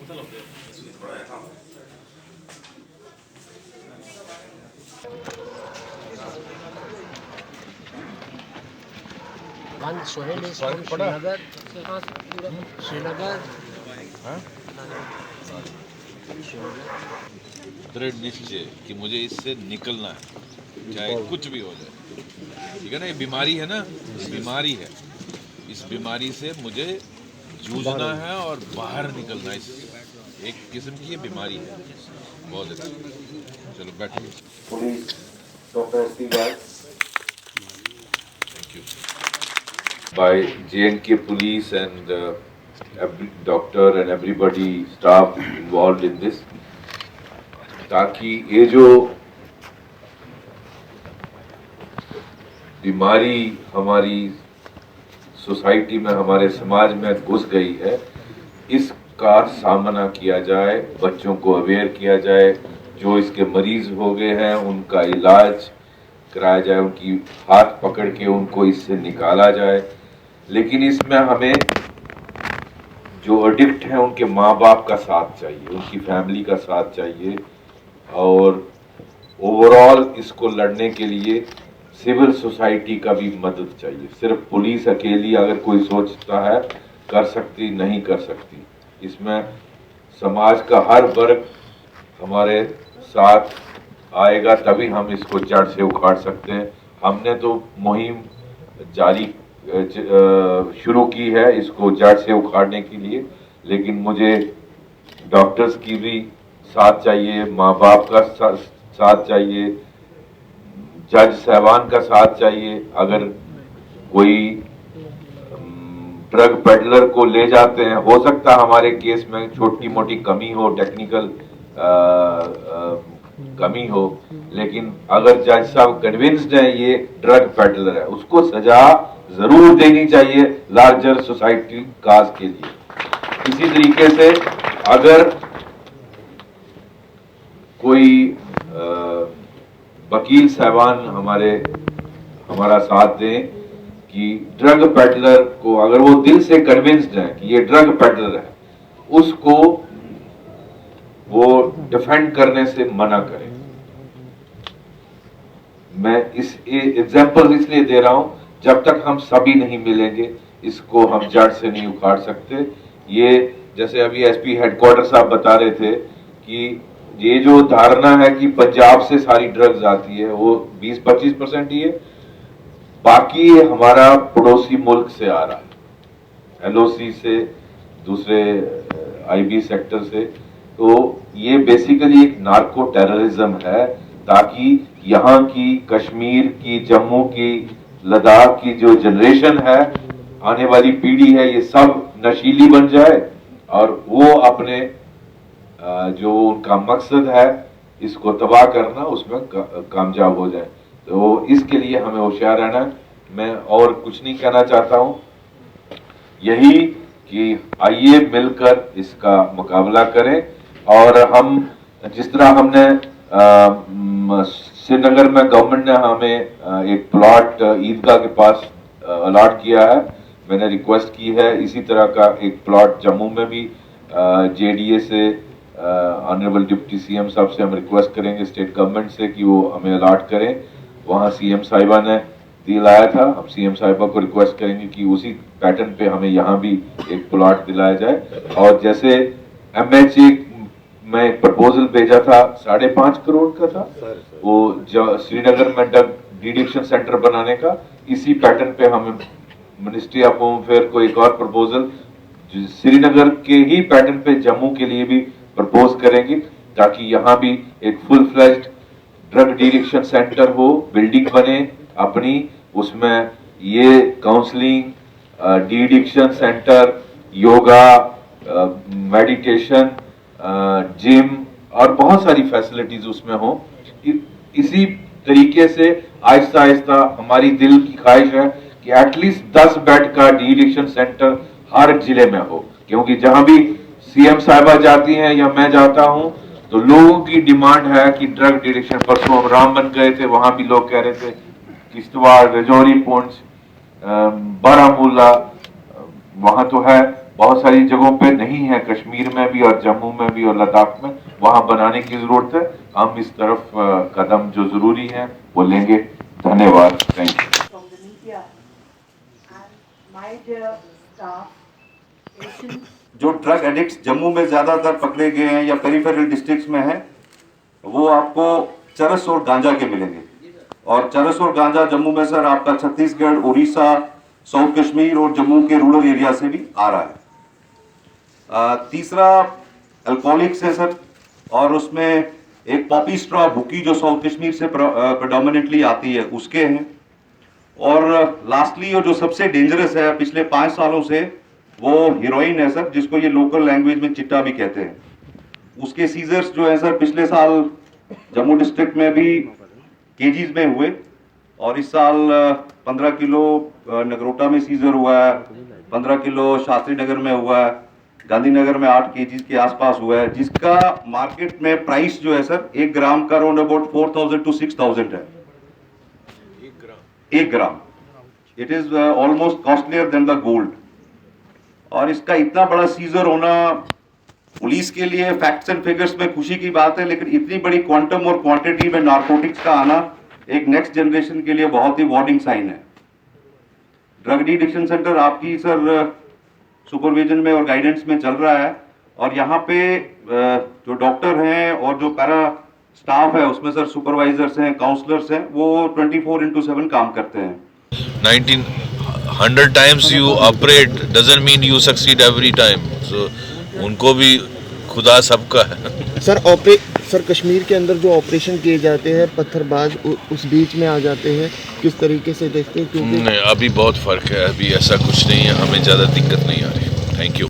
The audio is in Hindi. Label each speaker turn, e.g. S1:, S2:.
S1: One Sohail is from Srinagar. Srinagar.
S2: दृढ़ निश्चय कि मुझे इससे निकलना है, चाहे कुछ भी हो जाए। ठीक है ना, ये बीमारी है ना, बीमारी है, इस बीमारी से मुझे जूझना है और बाहर निकलना है। इस एक किस्म की ये बीमारी है। बहुत अच्छा, चलो बैठिए।
S3: Police doctor
S2: thank you. By J&K police and every doctor and everybody staff involved in this, ताकि ये जो बीमारी हमारी सोसाइटी में, हमारे समाज में घुस गई है, इसका सामना किया जाए, बच्चों को अवेयर किया जाए, जो इसके मरीज हो गए हैं उनका इलाज कराया जाए, उनकी हाथ पकड़ के उनको इससे निकाला जाए। लेकिन इसमें हमें जो एडिक्ट हैं उनके माँ बाप का साथ चाहिए, उनकी फैमिली का साथ चाहिए, और ओवरऑल इसको लड़ने के लिए सिविल सोसाइटी का भी मदद चाहिए। सिर्फ पुलिस अकेली अगर कोई सोचता है कर सकती, नहीं कर सकती। इसमें समाज का हर वर्ग हमारे साथ आएगा, तभी हम इसको जड़ से उखाड़ सकते हैं। हमने तो मुहिम जारी शुरू की है इसको जड़ से उखाड़ने के लिए, लेकिन मुझे डॉक्टर्स की भी साथ चाहिए, माँ बाप का साथ चाहिए, जज साहबान का साथ चाहिए। अगर कोई ड्रग पेडलर को ले जाते हैं, हो सकता हमारे केस में छोटी मोटी कमी हो, टेक्निकल कमी हो, लेकिन अगर जज साहब कन्विंस्ड है ये ड्रग पेडलर है, उसको सजा जरूर देनी चाहिए लार्जर सोसाइटी काज के लिए। इसी तरीके से अगर कोई वकील साहबान हमारा साथ दें कि ड्रग पेडलर को, अगर वो दिल से कन्विंस्ड है कि ये ड्रग पेडलर है, उसको वो डिफेंड करने से मना करें। मैं इस एग्जांपल इसलिए दे रहा हूं, जब तक हम सभी नहीं मिलेंगे इसको हम जड़ से नहीं उखाड़ सकते। ये जैसे अभी एसपी हेडक्वार्टर साहब बता रहे थे कि ये जो धारणा है कि पंजाब से सारी ड्रग्स आती है, वो 20-25% ही है, बाकी हमारा पड़ोसी मुल्क से आ रहा है, एलओसी से, दूसरे आईबी सेक्टर से। तो ये बेसिकली एक नार्को टेररिज्म है, ताकि यहाँ की, कश्मीर की, जम्मू की, लद्दाख की जो जनरेशन है, आने वाली पीढ़ी है, ये सब नशीली बन जाए और वो अपने जो उनका मकसद है इसको तबाह करना, उसमें कामयाब हो जाए। तो इसके लिए हमें होशियार रहना। मैं और कुछ नहीं कहना चाहता हूं, यही कि आइए मिलकर इसका मुकाबला करें। और हम जिस तरह हमने श्रीनगर में गवर्नमेंट ने हमें एक प्लॉट ईदगाह के पास अलॉट किया है, मैंने रिक्वेस्ट की है, इसी तरह का एक प्लॉट जम्मू में भी जेडीए से, ऑनरेबल डिप्टी सीएम साहब से हम रिक्वेस्ट करेंगे स्टेट गवर्नमेंट से कि वो हमें अलॉट करें। वहां सीएम साहिबा ने दिलाया था, हम सीएम साहिबा को रिक्वेस्ट करेंगे कि उसी पैटर्न पे हमें यहाँ भी एक प्लॉट दिलाया जाए। और जैसे एमएचए में एक प्रपोजल भेजा था 5.5 करोड़ का था, वो श्रीनगर में ड्रग डिडिक्शन सेंटर बनाने का, इसी पैटर्न पे हमें मिनिस्ट्री ऑफ होम अफेयर को एक और प्रपोजल श्रीनगर के ही पैटर्न पे जम्मू के लिए भी प्रपोज करेंगे, ताकि यहाँ भी एक full fledged drug de-addiction centre हो, बिल्डिंग बने अपनी, उसमें ये counselling, de-addiction centre, yoga, meditation, gym और बहुत सारी फैसिलिटीज उसमें हो। इसी तरीके से आहिस्ता आहिस्ता हमारी दिल की ख्वाहिश है कि एटलीस्ट 10 बेड का डिडिक्शन सेंटर हर जिले में हो, क्योंकि जहां भी सीएम साहिबा जाती हैं या मैं जाता हूं तो लोगों की डिमांड है कि ड्रग डिडिक्शन। परसों हम रामबन गए थे, वहां भी लोग कह रहे थे, किश्तवाड़, रजौरी, पुंछ, बारामूला, वहां तो है, बहुत सारी जगहों पे नहीं है, कश्मीर में भी और जम्मू में भी और लद्दाख में, वहां बनाने की जरूरत है। हम इस तरफ कदम जो जरूरी है वो लेंगे। धन्यवाद, thank you.
S4: From the media and my dear staff, patients.
S3: जो ड्रग एडिक्ट्स जम्मू में ज़्यादातर पकड़े गए हैं या पेरिफेरल डिस्ट्रिक्ट्स में हैं, वो आपको चरस और गांजा के मिलेंगे। और चरस और गांजा जम्मू में सर आपका छत्तीसगढ़, उड़ीसा, साउथ कश्मीर और जम्मू के रूरल एरिया से भी आ रहा है। तीसरा अल्कोहलिक्स है सर, और उसमें एक पॉपी स्ट्रॉ भुकी जो साउथ कश्मीर से प्रेडोमिनेटली आती है उसके हैं। और लास्टली और जो सबसे डेंजरस है पिछले 5 सालों से, वो हीरोइन है सर, जिसको ये लोकल लैंग्वेज में चिट्टा भी कहते हैं। उसके सीजर्स जो है सर पिछले साल जम्मू डिस्ट्रिक्ट में भी केजीज में हुए, और इस साल 15 किलो नगरोटा में सीजर हुआ है, 15 किलो शास्त्री नगर में हुआ है, गांधीनगर में 8 केजीज के आसपास हुआ है, जिसका मार्केट में प्राइस जो है सर 1 ग्राम का अराउंड अबाउट 4000 to 6000 है। 1 gram it is almost costlier than the gold. और इसका इतना बड़ा सीजर होना पुलिस के लिए फैक्ट्स एंड फिगर्स में खुशी की बात है, लेकिन इतनी बड़ी क्वांटम और क्वांटिटी में नारकोटिक्स का आना एक नेक्स्ट जनरेशन के लिए बहुत ही वार्निंग साइन है। ड्रग डिडिक्शन सेंटर आपकी सर सुपरविजन में और गाइडेंस में चल रहा है, और यहाँ पे जो डॉक्टर हैं और जो पैरा स्टाफ है उसमें सर सुपरवाइजर्स हैं, काउंसलर्स हैं, वो 24/7 काम करते हैं।
S5: 100 times you operate doesn't mean you succeed every time, so उनको भी खुदा सबका है।
S6: सर कश्मीर के अंदर जो ऑपरेशन किए जाते हैं पत्थरबाज उस बीच में आ जाते हैं, किस तरीके से देखते हैं? क्योंकि
S5: नहीं, अभी बहुत फर्क है, अभी ऐसा कुछ नहीं है, हमें ज़्यादा दिक्कत नहीं आ रही। Thank you.